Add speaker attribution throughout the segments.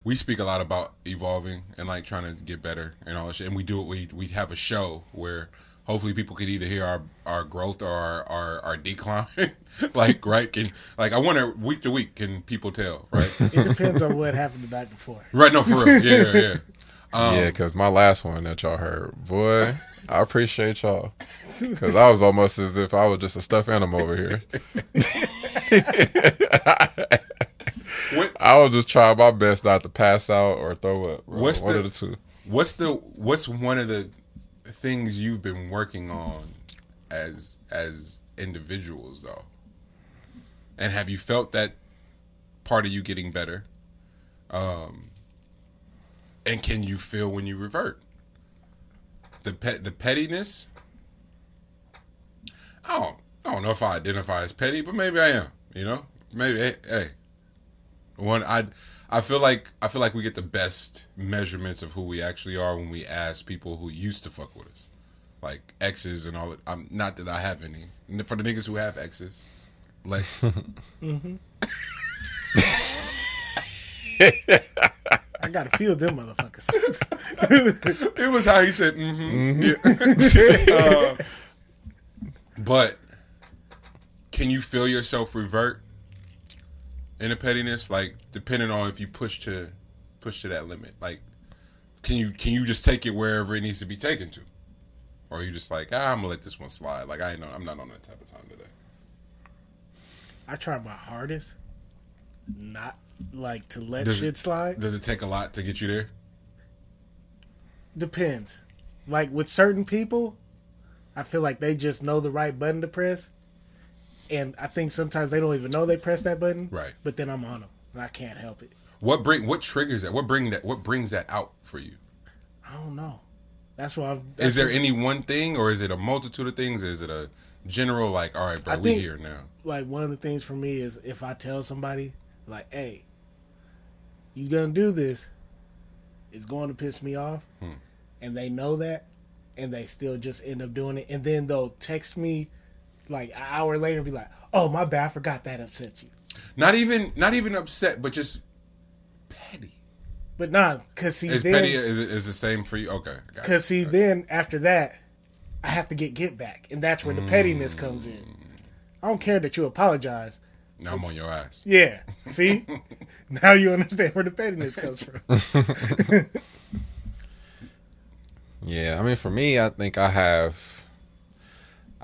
Speaker 1: we speak a lot about evolving and like trying to get better and all that shit. And we do it. We have a show where hopefully people could either hear our growth or our decline. Like, right? I wonder week to week, can people tell, right?
Speaker 2: It depends on what happened the night before.
Speaker 1: Right, no, for real. Yeah, yeah.
Speaker 3: Yeah, because my last one that y'all heard, boy, I appreciate y'all. Because I was almost as if I was just a stuffed animal over here. I was just trying my best not to pass out or throw up. One of the two.
Speaker 1: What's one of the things you've been working on as individuals though? And have you felt that part of you getting better? And can you feel when you revert? The pettiness? I don't know if I identify as petty, but maybe I am. You know, maybe. Hey, I feel like we get the best measurements of who we actually are when we ask people who used to fuck with us, like exes and all. Not that I have any. For the niggas who have exes, Lex.
Speaker 2: Mm-hmm. I gotta feel them motherfuckers.
Speaker 1: It was how he said, Yeah. But can you feel yourself revert in a pettiness? Like, depending on if you push to that limit. Like, can you just take it wherever it needs to be taken to? Or are you just like, I'm gonna let this one slide. Like, I'm not on that type of time today.
Speaker 2: I try my hardest not like to let shit slide.
Speaker 1: Does it take a lot to get you there?
Speaker 2: Depends. Like with certain people, I feel like they just know the right button to press, and I think sometimes they don't even know they press that button.
Speaker 1: Right.
Speaker 2: But then I'm on them, and I can't help it.
Speaker 1: What triggers that? What brings that out for you?
Speaker 2: I don't know. That's why.
Speaker 1: Is there any one thing, or is it a multitude of things? Is it a general like, all right, bro, we here now?
Speaker 2: Like one of the things for me is if I tell somebody, like, hey, you gonna do this, it's going to piss me off, and they know that, and they still just end up doing it, and then they'll text me like an hour later and be like, oh, my bad, I forgot that upsets you.
Speaker 1: Not even upset, but just petty.
Speaker 2: But nah, cause see,
Speaker 1: is
Speaker 2: then,
Speaker 1: petty is the same for you? Okay,
Speaker 2: cause see, then after that, I have to get back, and that's where the pettiness comes in. I don't care that you apologize.
Speaker 1: Now I'm on your ass.
Speaker 2: Yeah, see, now you understand where the pettiness comes from.
Speaker 3: Yeah, I mean, for me, I think I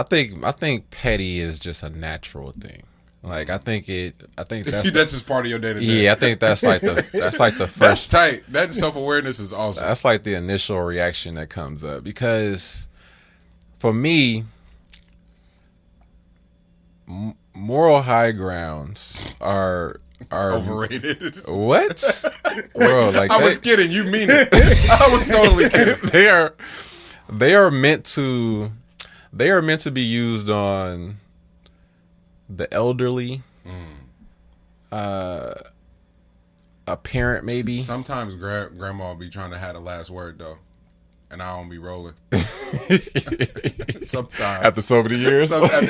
Speaker 3: think petty is just a natural thing. Like I think that's
Speaker 1: that's just part of your day to day.
Speaker 3: Yeah, I think that's like the first.
Speaker 1: That's tight. That self-awareness is awesome.
Speaker 3: That's like the initial reaction that comes up because for me, moral high grounds are
Speaker 1: overrated.
Speaker 3: What? Bro, like
Speaker 1: I was kidding. You mean it? I was totally kidding.
Speaker 3: They are meant to be used on the elderly, a parent maybe.
Speaker 1: Sometimes grandma will be trying to have the last word though, and I don't be rolling. Sometimes
Speaker 3: after so many years,
Speaker 1: look, man,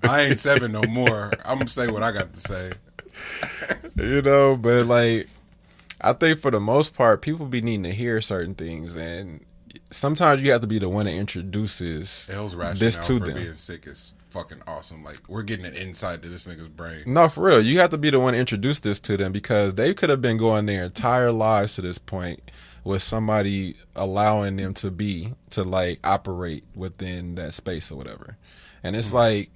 Speaker 1: I ain't 7 no more. I'm gonna say what I got to say.
Speaker 3: You know, but like, I think for the most part, people be needing to hear certain things, and sometimes you have to be the one that introduces this to them.
Speaker 1: Being sick is fucking awesome. Like, we're getting an insight to this nigga's brain.
Speaker 3: No, for real. You have to be the one to introduce this to them because they could have been going their entire lives to this point with somebody allowing them to like operate within that space or whatever. And it's like,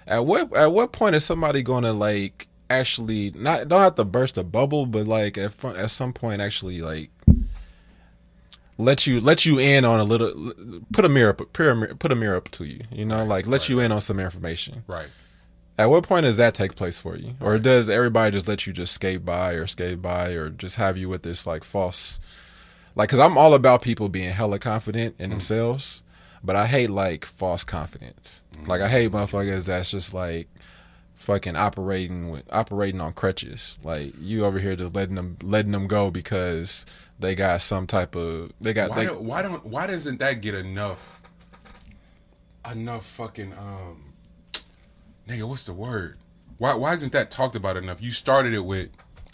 Speaker 3: at what point is somebody going to like actually don't have to burst a bubble, but like at some point actually like let you in on a little, put a mirror up to you, you know, like let you in on some information.
Speaker 1: Right.
Speaker 3: At what point does that take place for you? Or does everybody just let you just skate by or just have you with this like false, like, cause I'm all about people being hella confident in themselves, but I hate like false confidence. Like I hate motherfuckers that's just like fucking operating on crutches. Like you over here just letting them go because they got some type of
Speaker 1: why doesn't that get enough fucking nigga, what's the word? Why isn't that talked about enough? You started it with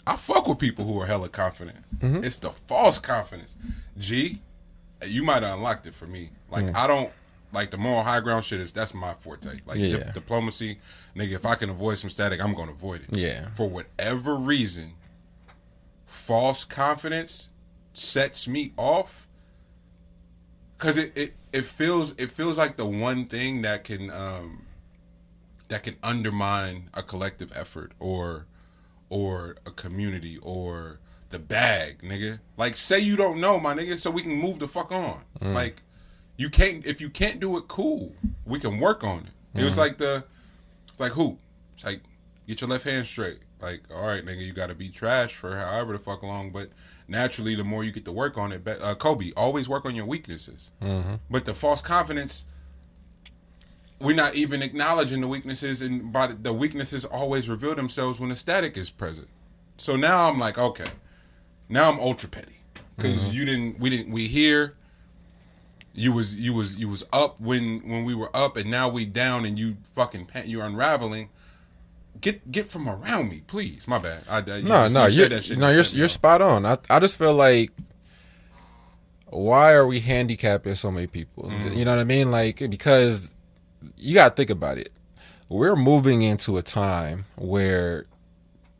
Speaker 1: I fuck with people who are hella confident. Mm-hmm. It's the false confidence. G, you might have unlocked it for me. Like, I don't, like, the moral high ground shit that's my forte. Like, diplomacy, nigga, if I can avoid some static, I'm going to avoid it.
Speaker 3: Yeah.
Speaker 1: For whatever reason, false confidence sets me off. Because it feels like the one thing that can undermine a collective effort or a community or the bag, nigga. Like, say you don't know, my nigga, so we can move the fuck on. Like, if you can't do it, cool. We can work on it. It was like it's like hoop. It's like, get your left hand straight. Like, all right, nigga, you got to be trash for however the fuck long, but naturally, the more you get to work on it, Kobe, always work on your weaknesses. But the false confidence, we're not even acknowledging the weaknesses, and the weaknesses always reveal themselves when the static is present. So now I'm like, okay, now I'm ultra petty because we here. You was up when we were up, and now we down, and you fucking you're unraveling. Get from around me, please. My bad.
Speaker 3: You're spot on. I just feel like, why are we handicapping so many people? You know what I mean? Like, because you gotta think about it. We're moving into a time where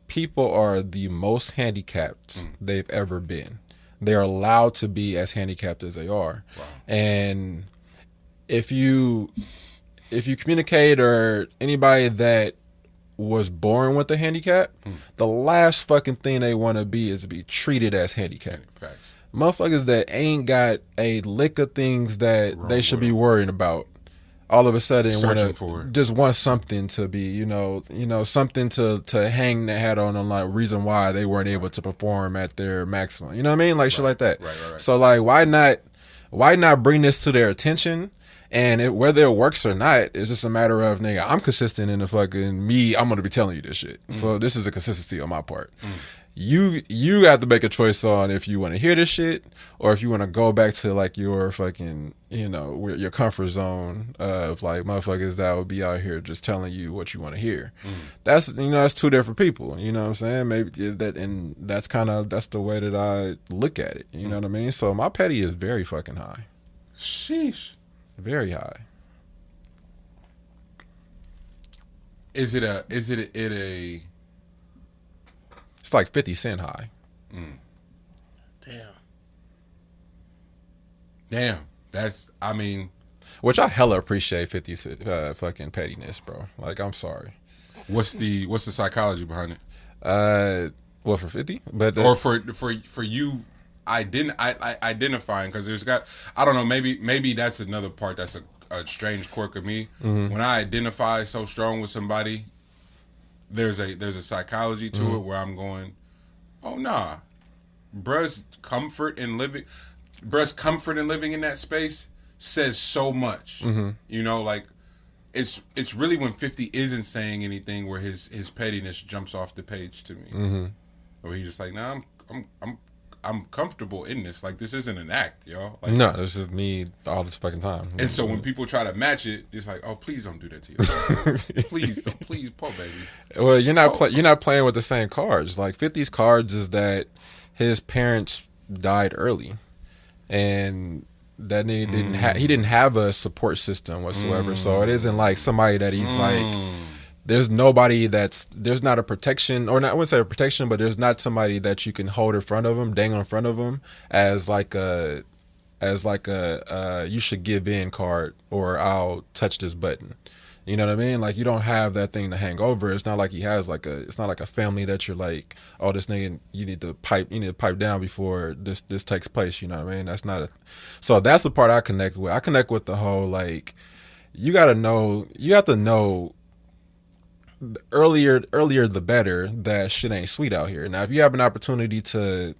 Speaker 3: people are the most handicapped they've ever been. They're allowed to be as handicapped as they are. Wow. And if you communicate, or anybody that was born with a handicap, the last fucking thing they want to be is to be treated as handicapped.
Speaker 1: Facts.
Speaker 3: Motherfuckers that ain't got a lick of things that they should be worrying about, all of a sudden want something to be, something to hang their hat on like reason why they weren't able to perform at their maximum. You know what I mean? Like shit like that.
Speaker 1: Right.
Speaker 3: So like, why not bring this to their attention? And whether it works or not, it's just a matter of, nigga, I'm consistent in the fucking me. I'm going to be telling you this shit. So this is a consistency on my part. You have to make a choice on if you want to hear this shit or if you want to go back to like your fucking, your comfort zone of like motherfuckers that would be out here just telling you what you want to hear. That's, that's two different people. You know what I'm saying? Maybe that's the way that I look at it. You know what I mean? So my petty is very fucking high.
Speaker 1: Sheesh.
Speaker 3: Very high.
Speaker 1: Is it a
Speaker 3: It's like 50 Cent high.
Speaker 1: Damn. That's, I mean,
Speaker 3: which I hella appreciate 50's fucking pettiness, bro. Like, I'm sorry.
Speaker 1: What's the psychology behind it?
Speaker 3: Well, for 50, but
Speaker 1: or for you identifying, because I don't know, maybe that's another part that's a strange quirk of me. When I identify so strong with somebody, there's a psychology to it where I'm going, oh nah, bruh's comfort in living in that space says so much. Like it's really when 50 isn't saying anything where his pettiness jumps off the page to me, or he's just like, nah, I'm comfortable in this. Like, this isn't an act, yo. Like,
Speaker 3: no, this is me all this fucking time.
Speaker 1: And so when people try to match it, it's like, oh, please don't do that to yourself. Please, Paul, baby.
Speaker 3: Well, you're not playing with the same cards. Like 50's cards is that his parents died early, and that he didn't have a support system whatsoever. So it isn't like somebody that he's like. There's nobody there's not a protection, or not, I wouldn't say a protection, but there's not somebody that you can hold in front of him, dangle in front of him as like a you should give in card, or I'll touch this button. You know what I mean? Like, you don't have that thing to hang over. It's not like he has it's not like a family that you're like, oh, this nigga, you need to pipe down before this takes place. You know what I mean? That's not so that's the part I connect with. I connect with the whole, like, you have to know earlier the better that shit ain't sweet out here. Now, if you have an opportunity to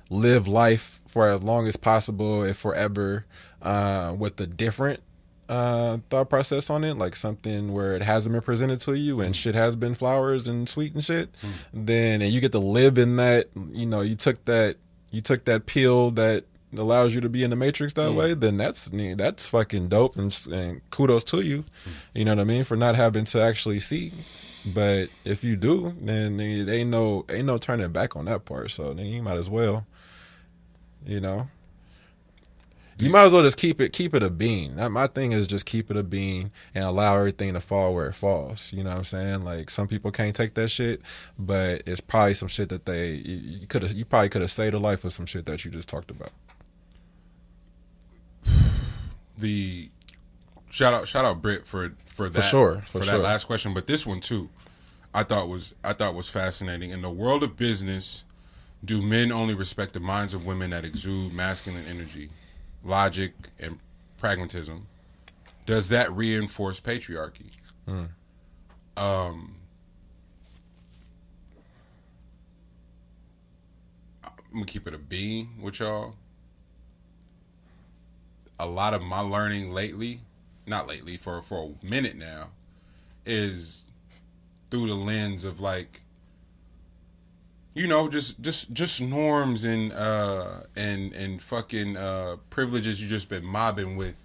Speaker 3: live life for as long as possible, if forever, with a different thought process on it, like something where it hasn't been presented to you and shit has been flowers and sweet and shit, then, and you get to live in that, you took that pill that allows you to be in the matrix that way, then that's fucking dope, and kudos to you. You know what I mean, for not having to actually see But if you do, then ain't no turning back on that part. So then you might as well, you know. You might as well just keep it a bean. My thing is just keep it a bean and allow everything to fall where it falls. You know what I'm saying? Like, some people can't take that shit, but it's probably some shit that you probably could have saved a life with some shit that you just talked about.
Speaker 1: The shout out Britt for that
Speaker 3: For sure.
Speaker 1: that last question, but this one too, I thought was fascinating. In the world of business, do men only respect the minds of women that exude masculine energy, logic, and pragmatism? Does that reinforce patriarchy? I'm gonna keep it a bean with y'all. A lot of my learning for a minute now, is through the lens of, like, you know, just norms and fucking privileges you just been mobbing with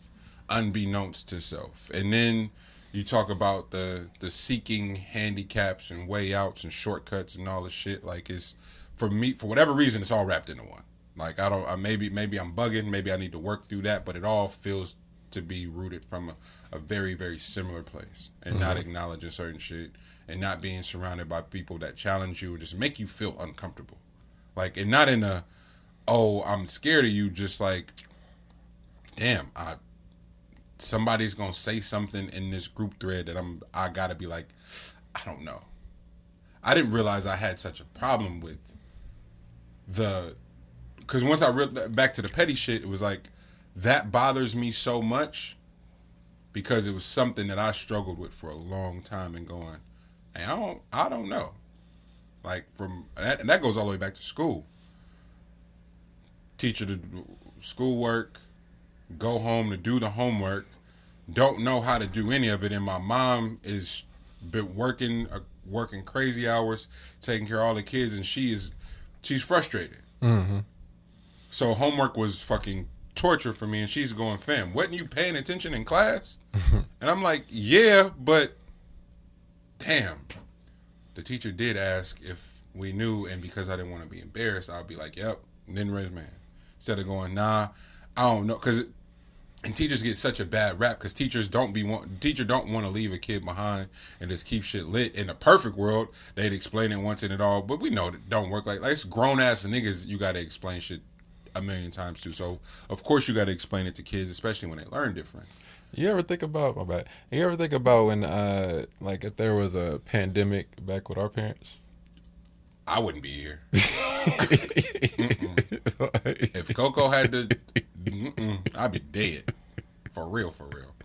Speaker 1: unbeknownst to self. And then you talk about the seeking handicaps and way outs and shortcuts and all this shit. Like, it's, for me, for whatever reason, it's all wrapped into one. Like, maybe I'm bugging, maybe I need to work through that, but it all feels to be rooted from a very, very similar place, and not acknowledging certain shit, and not being surrounded by people that challenge you and just make you feel uncomfortable. Like, and not in a, oh, I'm scared of you, just like, damn, somebody's gonna say something in this group thread that I gotta be like, I don't know. I didn't realize I had such a problem with because once I back to the petty shit, it was like, that bothers me so much because it was something that I struggled with for a long time, and going, hey, I don't know. Like, and that goes all the way back to school. Teacher to schoolwork, go home to do the homework, don't know how to do any of it, and my mom is been working crazy hours, taking care of all the kids, and she's frustrated.
Speaker 3: Mm-hmm.
Speaker 1: So homework was fucking torture for me, and she's going, fam, wasn't you paying attention in class? And I'm like, yeah, but damn. The teacher did ask if we knew, and because I didn't want to be embarrassed, I'll be like, yep, and then raise my hand. Instead of going, nah, I don't know. And teachers get such a bad rap because teachers don't want to leave a kid behind and just keep shit lit. In a perfect world, they'd explain it once and it all, but we know it don't work like it's grown ass niggas you got to explain shit a million times to. So of course you got to explain it to kids, especially when they learn different.
Speaker 3: You ever think about when like, if there was a pandemic back with our parents?
Speaker 1: I wouldn't be here. If Coco had to, I'd be dead. For real.